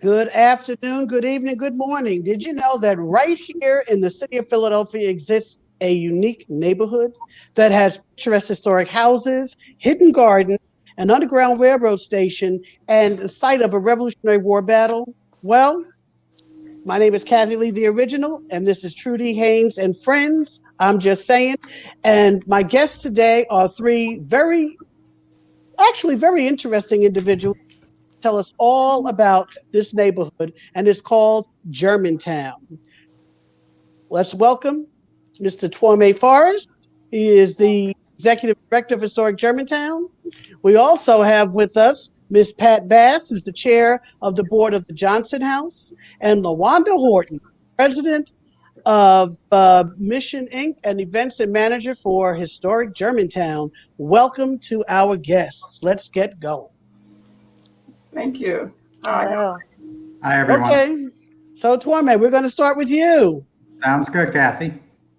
Good afternoon, good evening, good morning. Did you know that right here in the city of Philadelphia exists a unique neighborhood that has picturesque historic houses, hidden gardens, an underground railroad station, and the site of a Revolutionary War battle? Well, my name is Kathy Lee, the original, and this is Trudy Haynes and Friends. I'm just saying. And my guests today are three very interesting individuals tell us all about this neighborhood, and it's called Germantown. Let's welcome Mr. Twame Forrest. He is the Executive Director of Historic Germantown. We also have with us Ms. Pat Bass, who's the Chair of the Board of the Johnson House, and LaWanda Horton, President of Mission Inc. and Events and Manager for Historic Germantown. Welcome to our guests. Let's get going. Thank you. Hello. Hi, everyone. Okay, so Twame, we're going to start with you. Sounds good, Kathy.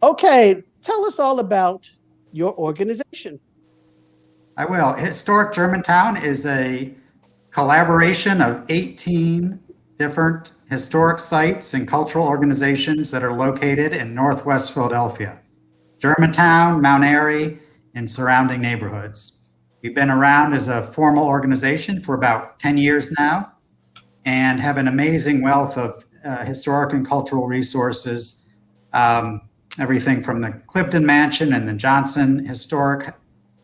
Okay, tell us all about your organization. I will. Historic Germantown is a collaboration of 18 different historic sites and cultural organizations that are located in Northwest Philadelphia, Germantown, Mount Airy, and surrounding neighborhoods. We've been around as a formal organization for about 10 years now and have an amazing wealth of historic and cultural resources, everything from the Clifton Mansion and the Johnson Historic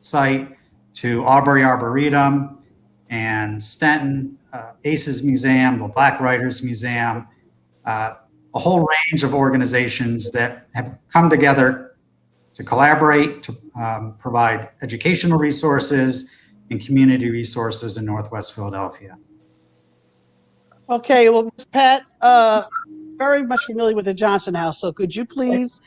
Site to Aubrey Arboretum and Stenton, ACES Museum, the Black Writers Museum, a whole range of organizations that have come together to collaborate, to provide educational resources and community resources in Northwest Philadelphia. Okay, well, Ms. Pat, very much familiar with the Johnson House, so could you please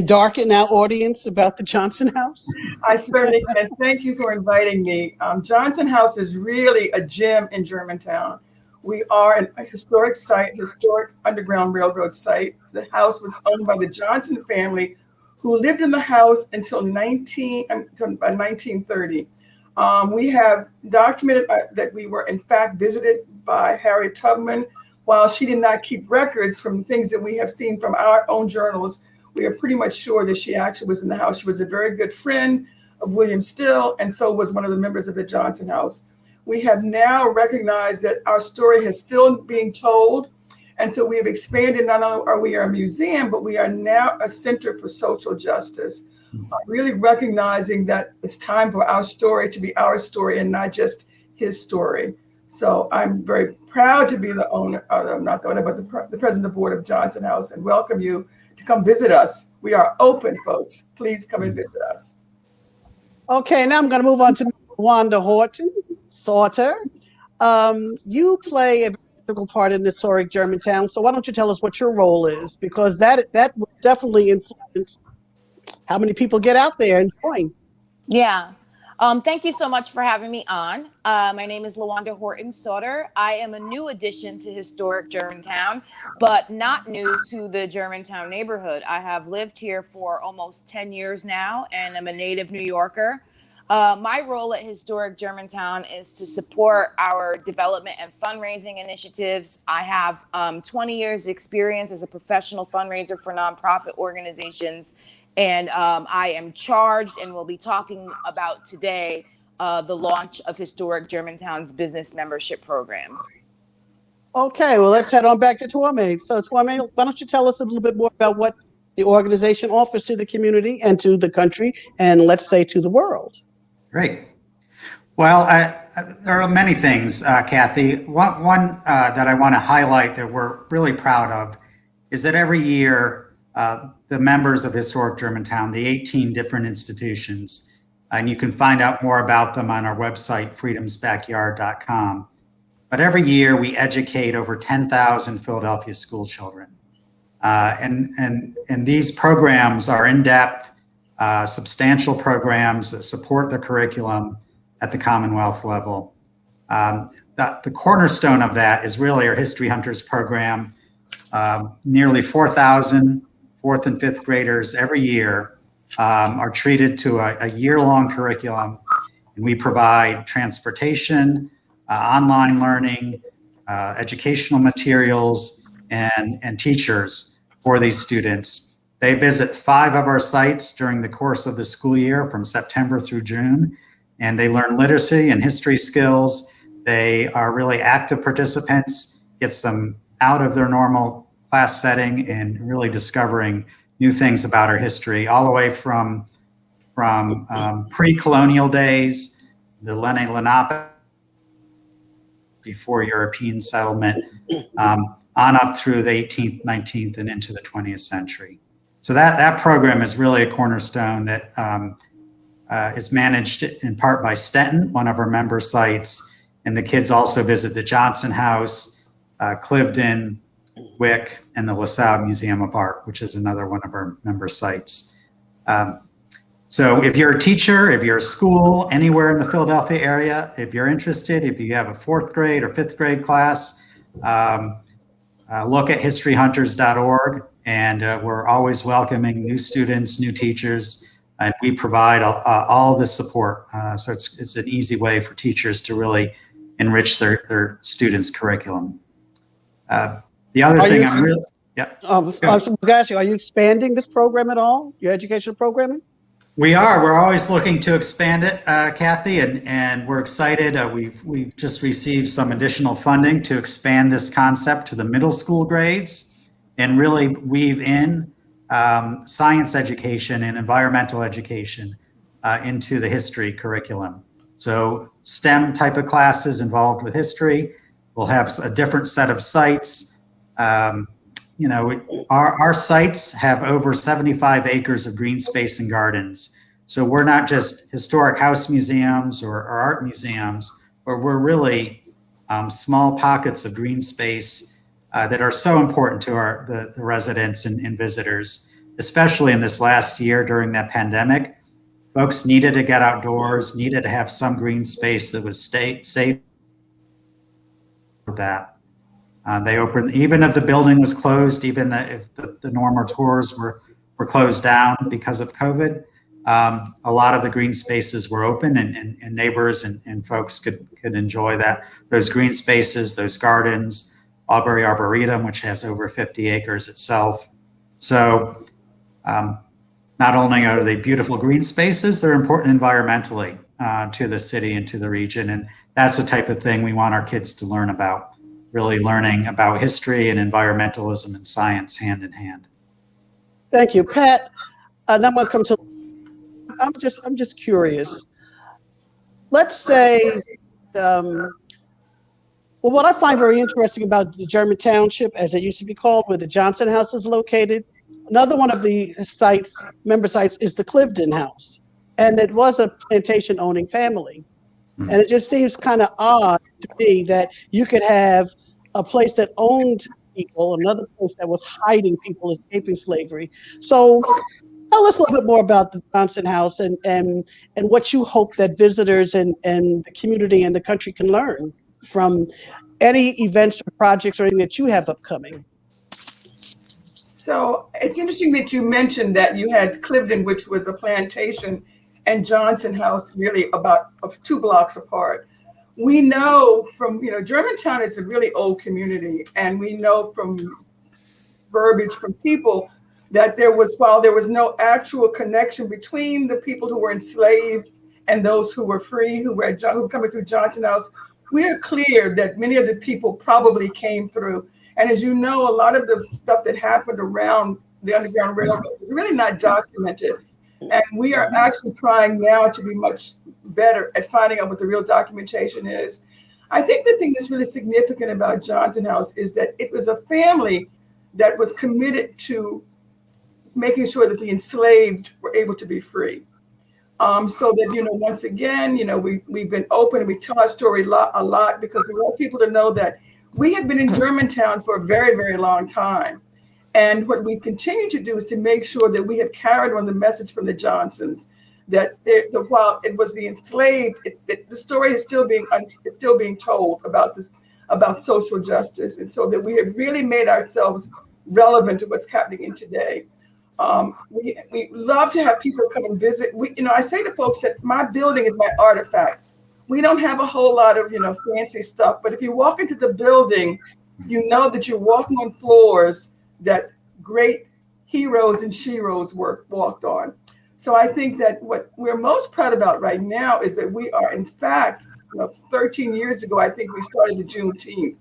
darken our audience about the Johnson House? I certainly can. Thank you for inviting me. Johnson House is really a gem in Germantown. We are a historic site, historic Underground Railroad site. The house was owned by the Johnson family, who lived in the house until 1930. We have documented that we were in fact visited by Harriet Tubman. While she did not keep records from things that we have seen from our own journals, we are pretty much sure that she actually was in the house. She was a very good friend of William Still, and so was one of the members of the Johnson House. We have now recognized that our story is still being told. And so we have expanded, not only are we a museum, but we are now a center for social justice, really recognizing that it's time for our story to be our story and not just his story. So I'm very proud to be the owner, not the owner, but the president of the board of Johnson House, and welcome you to come visit us. We are open, folks. Please come and visit us. Okay, now I'm going to move on to LaWanda Horton, Sauter. You play a critical part in the historic Germantown, so why don't you tell us what your role is? Because that will definitely influence how many people get out there and join. Yeah. Thank you so much for having me on. My name is LaWanda Horton Sauter. I am a new addition to historic Germantown, but not new to the Germantown neighborhood. I have lived here for almost 10 years now, and I'm a native New Yorker. My role at Historic Germantown is to support our development and fundraising initiatives. I have 20 years experience as a professional fundraiser for nonprofit organizations, and I am charged and will be talking about today the launch of Historic Germantown's business membership program. Okay, well, let's head on back to Twame. So Twame, why don't you tell us a little bit more about what the organization offers to the community and to the country, and let's say to the world. Great. Well, there are many things, Kathy. One that I want to highlight that we're really proud of is that every year the members of Historic Germantown, the 18 different institutions, and you can find out more about them on our website, freedomsbackyard.com. But every year we educate over 10,000 Philadelphia school children. And these programs are in-depth, substantial programs that support the curriculum at the Commonwealth level. The cornerstone of that is really our History Hunters program. Nearly 4,000 fourth and fifth graders every year are treated to a year-long curriculum, and we provide transportation, online learning, educational materials, and teachers for these students. They visit 5 of our sites during the course of the school year from September through June, and they learn literacy and history skills. They are really active participants, gets them out of their normal class setting and really discovering new things about our history, all the way from pre-colonial days, the Lenni Lenape, before European settlement, on up through the 18th, 19th, and into the 20th century. So that program is really a cornerstone that is managed in part by Stenton, one of our member sites, and the kids also visit the Johnson House, Cliveden, Wick, and the LaSalle Museum of Art, which is another one of our member sites. So if you're a teacher, if you're a school, anywhere in the Philadelphia area, if you're interested, if you have a 4th grade or 5th grade class, look at historyhunters.org, and we're always welcoming new students, new teachers, and we provide all the support. So it's an easy way for teachers to really enrich their students' curriculum. The other thing I'm really, yeah. I was going to ask you, are you expanding this program at all, your educational programming? We are. We're always looking to expand it, Kathy, and we're excited. We've just received some additional funding to expand this concept to the middle school grades and really weave in science education and environmental education into the history curriculum. So STEM type of classes involved with history. We'll have a different set of sites. You know, our sites have over 75 acres of green space and gardens. So we're not just historic house museums or art museums, but we're really small pockets of green space that are so important to the residents and visitors, especially in this last year during that pandemic. Folks needed to get outdoors, needed to have some green space that was safe for that. They opened, even if the building was closed, even if the normal tours were closed down because of COVID, a lot of the green spaces were open, and neighbors and folks could enjoy those green spaces, those gardens. Aubrey Arboretum, which has over 50 acres itself. So not only are they beautiful green spaces, they're important environmentally to the city and to the region, and that's the type of thing we want our kids to learn about. Really learning about history and environmentalism and science hand in hand. Thank you, Pat. And I'm going to come to. I'm just curious. Let's say, well, what I find very interesting about the German Township, as it used to be called, where the Johnson House is located, another one of the sites, member sites, is the Cliveden House, and it was a plantation-owning family. And it just seems kind of odd to me that you could have a place that owned people, another place that was hiding people escaping slavery. So tell us a little bit more about the Johnson House and what you hope that visitors and the community and the country can learn from any events or projects or anything that you have upcoming. So it's interesting that you mentioned that you had Cliveden, which was a plantation, and Johnson House really about 2 blocks apart. We know from, Germantown is a really old community, and we know from verbiage from people that while there was no actual connection between the people who were enslaved and those who were free, who were coming through Johnson House, we are clear that many of the people probably came through. And as you know, a lot of the stuff that happened around the Underground Railroad is really not documented. And we are actually trying now to be much better at finding out what the real documentation is. I think the thing that's really significant about Johnson House is that it was a family that was committed to making sure that the enslaved were able to be free. So that, once again, we've been open and we tell our story a lot because we want people to know that we have been in Germantown for a very, very long time. And what we continue to do is to make sure that we have carried on the message from the Johnsons that while it was the enslaved, the story is still being told about social justice, and so that we have really made ourselves relevant to what's happening in today. We love to have people come and visit. I say to folks that my building is my artifact. we don't have a whole lot of, fancy stuff, but if you walk into the building, you know that you're walking on floors that great heroes and sheroes walked on. So I think that what we're most proud about right now is that we are, in fact, 13 years ago, I think we started the Juneteenth.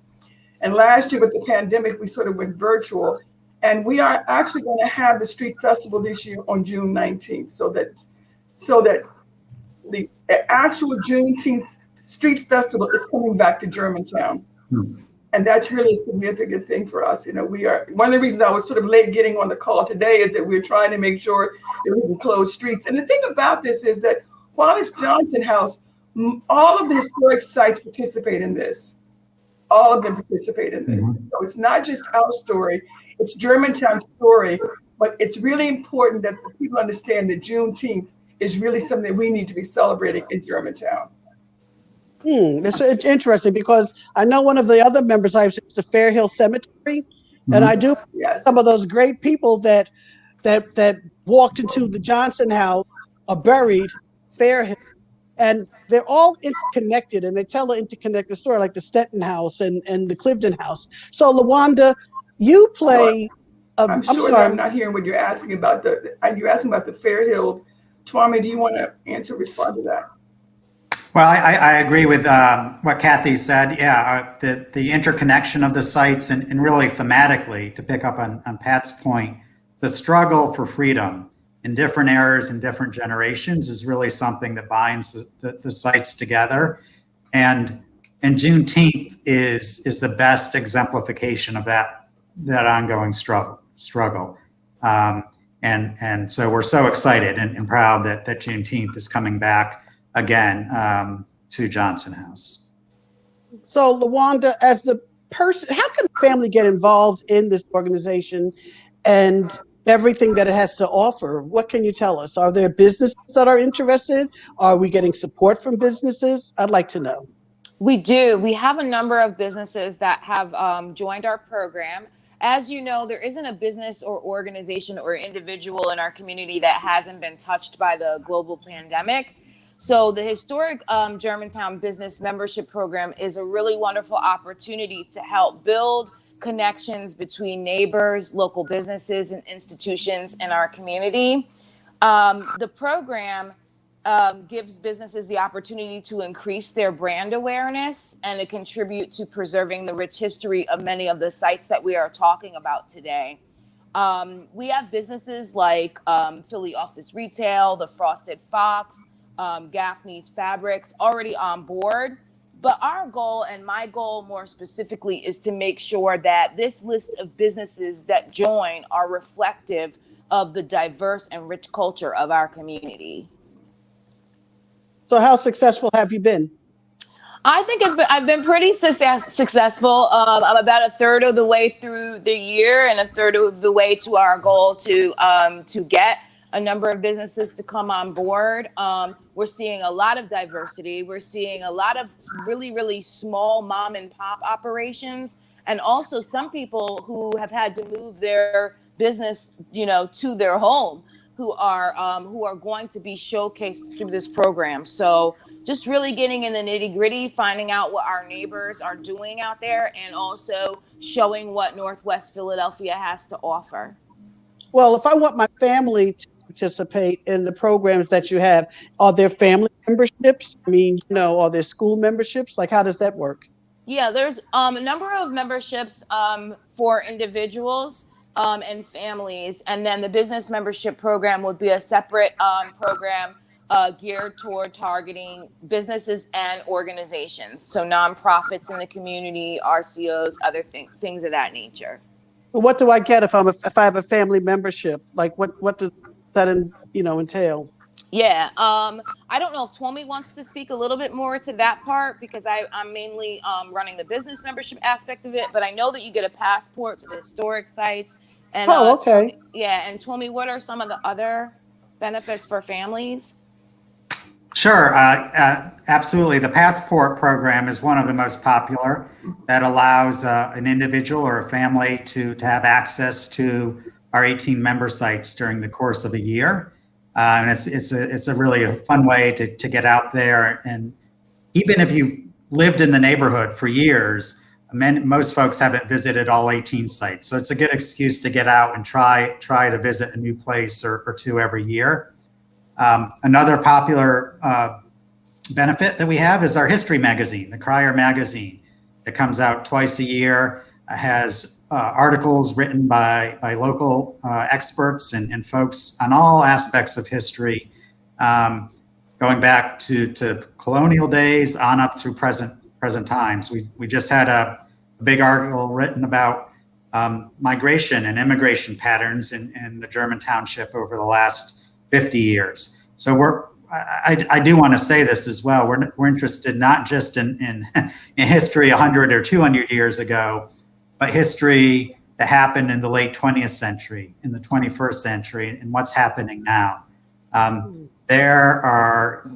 And last year with the pandemic, we sort of went virtual. And we are actually going to have the street festival this year on June 19th, so that the actual Juneteenth street festival is coming back to Germantown. And that's really a significant thing for us. We are, one of the reasons I was sort of late getting on the call today is that we're trying to make sure that we can close streets. And the thing about this is that while it's Johnson House, all of the historic sites participate in this. All of them participate in this. So it's not just our story, it's Germantown's story, but it's really important that the people understand that Juneteenth is really something that we need to be celebrating in Germantown. It's interesting because I know one of the other members I've seen is the Fair Hill Cemetery, and I do some of those great people that walked into the Johnson House are buried Fair Hill, and they're all interconnected, and they tell an interconnected story, like the Stenton House and the Clifton House. So LaWanda, you play. I'm sorry, I'm not hearing what you're asking about. You're asking about the Fair Hill. Twame, do you want to respond to that? Well, I agree with what Kathy said. Yeah, the interconnection of the sites and really thematically, to pick up on Pat's point, the struggle for freedom in different eras and different generations is really something that binds the sites together. And Juneteenth is the best exemplification of that ongoing struggle. And so we're so excited and proud that Juneteenth is coming back again to Johnson House. So LaWanda, as the person, how can a family get involved in this organization and everything that it has to offer? What can you tell us? Are there businesses that are interested? Are we getting support from businesses? I'd like to know. We do. We have a number of businesses that have joined our program. As you know, there isn't a business or organization or individual in our community that hasn't been touched by the global pandemic. So the historic Germantown Business Membership Program is a really wonderful opportunity to help build connections between neighbors, local businesses, and institutions in our community. The program gives businesses the opportunity to increase their brand awareness and to contribute to preserving the rich history of many of the sites that we are talking about today. We have businesses like Philly Office Retail, the Frosted Fox, Gaffney's Fabrics already on board. But our goal, and my goal more specifically, is to make sure that this list of businesses that join are reflective of the diverse and rich culture of our community. So how successful have you been? I think I've been pretty successful. I'm about a third of the way through the year and a third of the way to our goal to get a number of businesses to come on board. We're seeing a lot of diversity. We're seeing a lot of really, really small mom and pop operations, and also some people who have had to move their business, to their home, who are going to be showcased through this program. So just really getting in the nitty gritty, finding out what our neighbors are doing out there, and also showing what Northwest Philadelphia has to offer. Well, if I want my family to participate in the programs that you have, are there family memberships? I mean, are there school memberships? Like, how does that work? Yeah, there's a number of memberships for individuals and families. And then the business membership program would be a separate program geared toward targeting businesses and organizations. So nonprofits in the community, RCOs, other things of that nature. What do I get if I have a family membership? Like, what does that entail? Yeah, I don't know if Twome wants to speak a little bit more to that part, because I'm mainly running the business membership aspect of it. But I know that you get a passport to the historic sites. And, okay. And Twome, what are some of the other benefits for families? Sure, absolutely. The Passport program is one of the most popular that allows an individual or a family to have access to our 18 member sites during the course of a year. And it's a really fun way to get out there and even if you've lived in the neighborhood for years, most folks haven't visited all 18 sites. So it's a good excuse to get out and try to visit a new place or two every year. Another popular benefit that we have is our history magazine, the Crier magazine. It comes out twice a year, has articles written by local experts and folks on all aspects of history, going back to colonial days on up through present times. We just had a big article written about migration and immigration patterns in the German township over the last 50 years. So I do want to say this as well. We're interested not just in history 100 or 200 years ago, but history that happened in the late 20th century, in the 21st century, and what's happening now. There are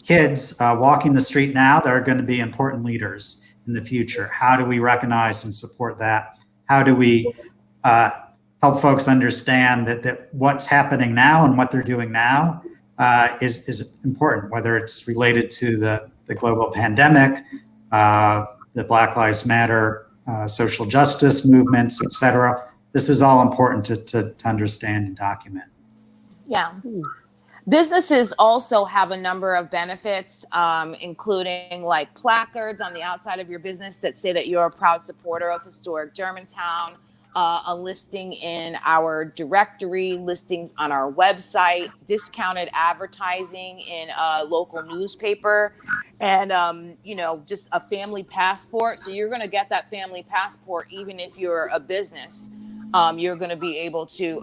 kids walking the street now that are going to be important leaders in the future. How do we recognize and support that? How do we help folks understand that what's happening now and what they're doing now is important, whether it's related to the global pandemic, the Black Lives Matter, social justice movements, et cetera. This is all important to understand and document. Yeah. Businesses also have a number of benefits, including like placards on the outside of your business that say that you're a proud supporter of Historic Germantown, a listing in our directory, listings on our website, discounted advertising in a local newspaper, and just a family passport. So you're going to get that family passport even if you're a business. You're going to be able to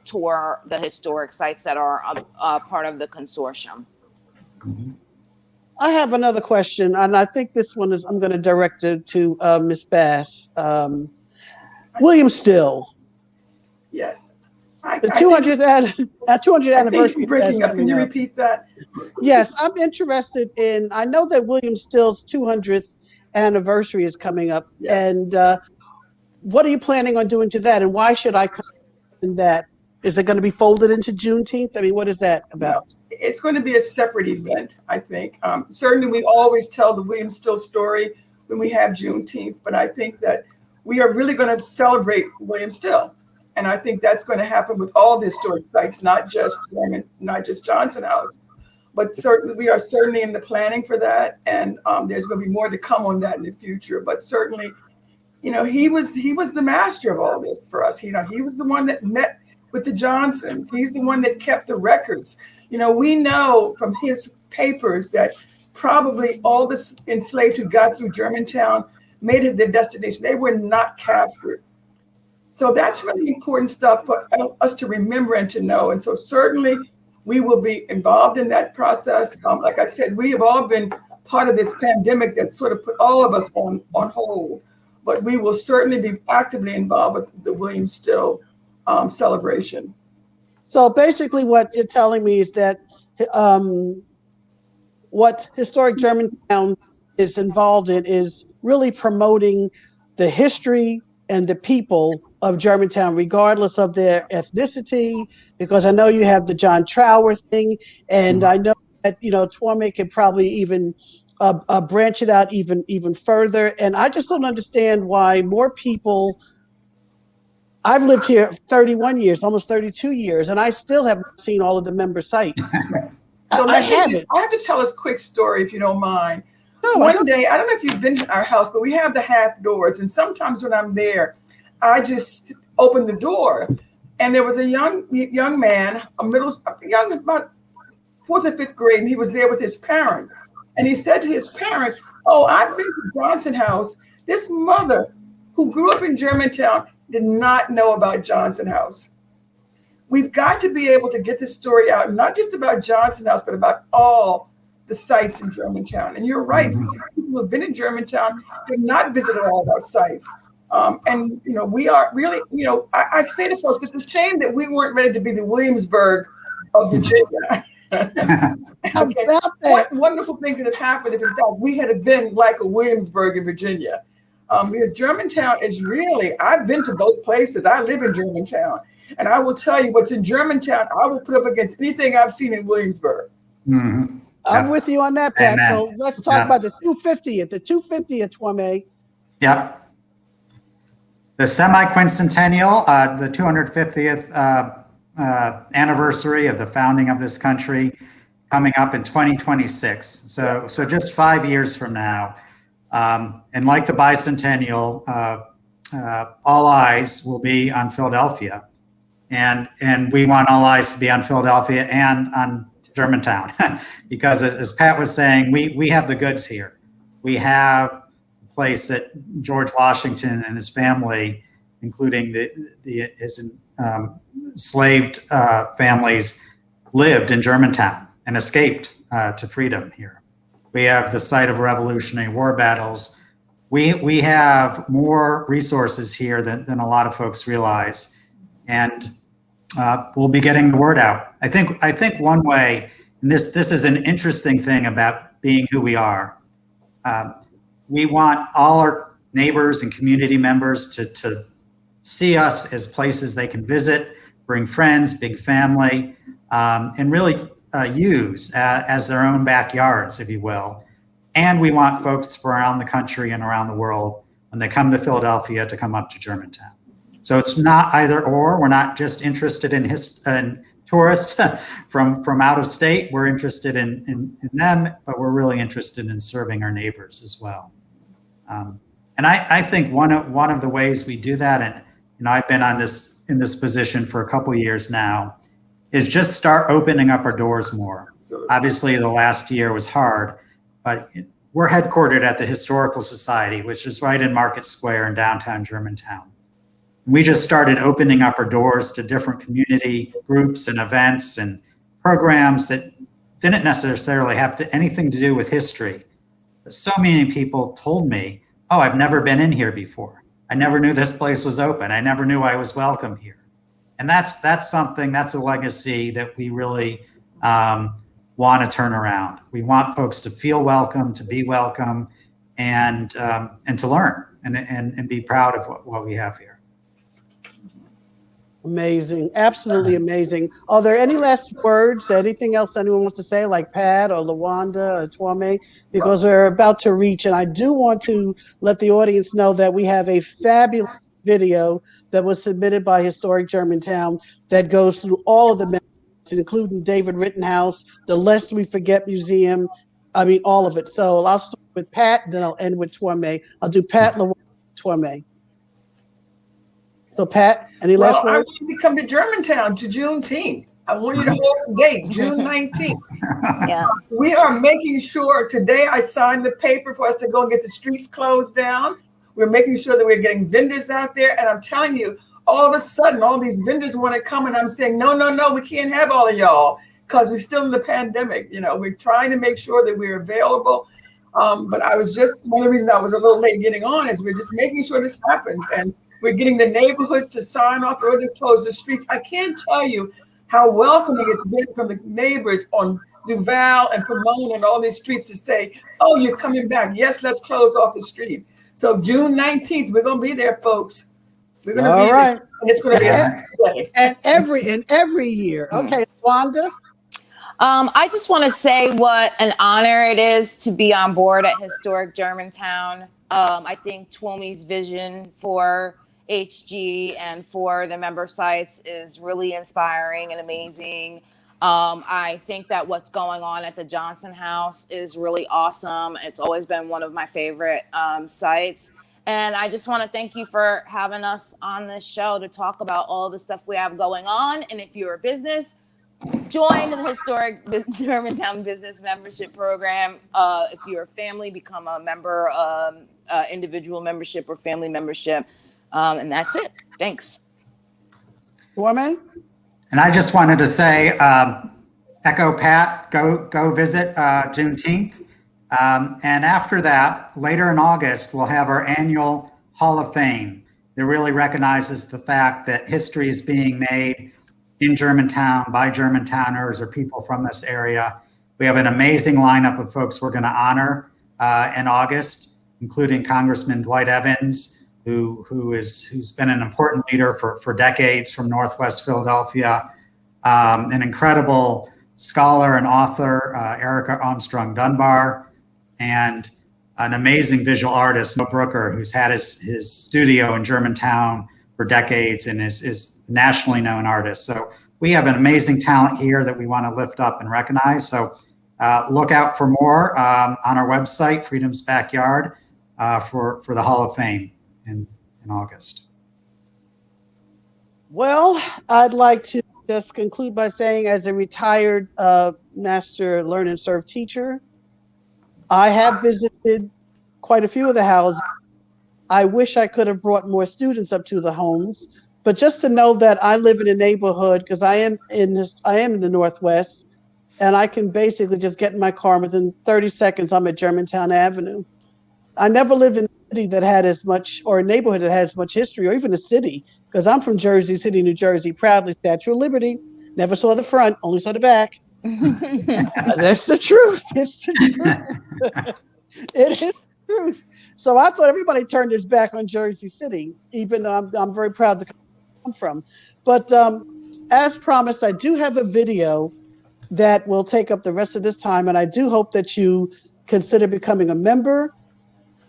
tour the historic sites that are part of the consortium. I have another question, and I think this one I'm going to direct it to Ms. Bass. William Still. Yes. The 200th anniversary. Breaking up. Can you repeat that? Yes, I'm interested in. I know that William Still's 200th anniversary is coming up, yes. And what are you planning on doing to that, and why should I come in that? Is it going to be folded into Juneteenth? I mean, what is that about? No, it's going to be a separate event, I think. Certainly, we always tell the William Still story when we have Juneteenth, but I think that we are really going to celebrate William Still. And I think that's going to happen with all the historic sites, not just Johnson House. But certainly, we are certainly in the planning for that. And there's going to be more to come on that in the future. But certainly, he was the master of all this for us. He was the one that met with the Johnsons. He's the one that kept the records. We know from his papers that probably all the enslaved who got through Germantown made it their destination. They were not captured. So that's really important stuff for us to remember and to know. And so certainly we will be involved in that process. Like I said, we have all been part of this pandemic that sort of put all of us on hold. But we will certainly be actively involved with the William Still celebration. So basically what you're telling me is that what Historic Germantown is involved in is really promoting the history and the people of Germantown, regardless of their ethnicity, because I know you have the John Trower thing, and I know that, Twomey could probably even branch it out even further. And I just don't understand why more people. I've lived here 31 years, almost 32 years, and I still haven't seen all of the member sites. So I have to tell us a quick story, if you don't mind. No, One day, I don't know if you've been to our house, but we have the half doors. And sometimes when I'm there, I just open the door. And there was a young man, about 4th or 5th grade, and he was there with his parent. And he said to his parents, "Oh, I've been to Johnson House. This mother who grew up in Germantown did not know about Johnson House." We've got to be able to get this story out, not just about Johnson House, but about all the sites in Germantown. And you're right, some people who have been in Germantown have not visited all of our sites. And we are really, I say to folks, it's a shame that we weren't ready to be the Williamsburg of Virginia. Okay. What wonderful things that have happened if in fact we had been like a Williamsburg in Virginia. Because Germantown is really, I've been to both places. I live in Germantown. And I will tell you what's in Germantown, I will put up against anything I've seen in Williamsburg. Mm-hmm. I'm Yep. with you on that, Pat. Amen. So let's talk Yeah. about the 250th. The 250th, Twame. Yep. The semi-quincentennial, the 250th anniversary of the founding of this country, coming up in 2026. So just 5 years from now. And like the bicentennial, all eyes will be on Philadelphia. And we want all eyes to be on Philadelphia and on Germantown. Because as Pat was saying, we have the goods here. We have a place that George Washington and his family, including his enslaved families, lived in Germantown and escaped to freedom here. We have the site of Revolutionary War battles. We have more resources here than a lot of folks realize. And we'll be getting the word out. I think one way, and this is an interesting thing about being who we are. We want all our neighbors and community members to see us as places they can visit, bring friends, big family, and really use as their own backyards, if you will. And we want folks from around the country and around the world, when they come to Philadelphia, to come up to Germantown. So it's not either or. We're not just interested in tourists from out of state. We're interested in them, but we're really interested in serving our neighbors as well. And I think one of the ways we do that, and I've been in this position for a couple years now, is just start opening up our doors more. Obviously, the last year was hard, but we're headquartered at the Historical Society, which is right in Market Square in downtown Germantown. We just started opening up our doors to different community groups and events and programs that didn't necessarily have anything to do with history. But so many people told me, oh, I've never been in here before. I never knew this place was open. I never knew I was welcome here. And that's a legacy that we really want to turn around. We want folks to feel welcome, to be welcome, and to learn and be proud of what we have here. Amazing. Absolutely amazing. Are there any last words, anything else anyone wants to say, like Pat or LaWanda or Twame? Because we're about to reach, and I do want to let the audience know that we have a fabulous video that was submitted by Historic Germantown that goes through all of the members, including David Rittenhouse, the Lest We Forget Museum, I mean, all of it. So I'll start with Pat, then I'll end with Twame. I'll do Pat, LaWanda, Twame. So Pat, any last words? I want you to come to Germantown to Juneteenth. I want you to hold the date, June 19th. Yeah. We are making sure, today I signed the paper for us to go and get the streets closed down. We're making sure that we're getting vendors out there. And I'm telling you, all of a sudden, all these vendors want to come, and I'm saying, no, we can't have all of y'all because we're still in the pandemic. You know, we're trying to make sure that we're available. But I was just, one of the reasons I was a little late getting on is we're just making sure this happens. And we're getting the neighborhoods to sign off or to close the streets. I can't tell you how welcoming it's been from the neighbors on Duval and Pomona and all these streets to say, oh, you're coming back. Yes, let's close off the street. So June 19th, we're going to be there, folks. We're going to be there. And it's going to be a day. And every year. Okay, Wanda? I just want to say what an honor it is to be on board at Historic Germantown. I think Twame's vision for HG and for the member sites is really inspiring and amazing. I think that what's going on at the Johnson House is really awesome. It's always been one of my favorite sites. And I just want to thank you for having us on this show to talk about all the stuff we have going on. And if you're a business, join the Historic Germantown Business Membership Program. If you're a family, become a member, individual membership or family membership. And that's it. Thanks. Twame? And I just wanted to say, echo Pat, go visit Juneteenth. And after that, later in August, we'll have our annual Hall of Fame that really recognizes the fact that history is being made in Germantown by Germantowners or people from this area. We have an amazing lineup of folks we're going to honor in August, including Congressman Dwight Evans, who's been an important leader for decades from Northwest Philadelphia, an incredible scholar and author, Erica Armstrong Dunbar, and an amazing visual artist, Mo Brooker, who's had his studio in Germantown for decades and is a nationally known artist. So we have an amazing talent here that we want to lift up and recognize. So look out for more on our website, Freedom's Backyard, for the Hall of Fame in August. Well, I'd like to just conclude by saying, as a retired master learn and serve teacher, I have visited quite a few of the houses. I wish I could have brought more students up to the homes, but just to know that I live in a neighborhood, because I am in the Northwest, and I can basically just get in my car within 30 seconds. I'm at Germantown Avenue. I never lived in a city that had as much, or a neighborhood that had as much history, or even a city, because I'm from Jersey City, New Jersey, proudly Statue of Liberty. Never saw the front, only saw the back. That's the truth. It's the truth. It is the truth. So I thought everybody turned his back on Jersey City, even though I'm very proud to come from. But as promised, I do have a video that will take up the rest of this time, and I do hope that you consider becoming a member.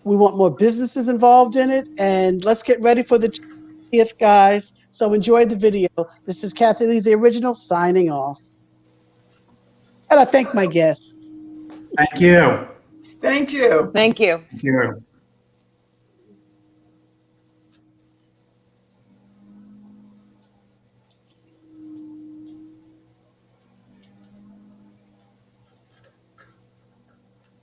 We want more businesses involved in it, and let's get ready for the 20th, guys. So enjoy the video. This is Kathy Lee, the original, signing off. And I thank my guests. Thank you. Thank you. Thank you. Thank you.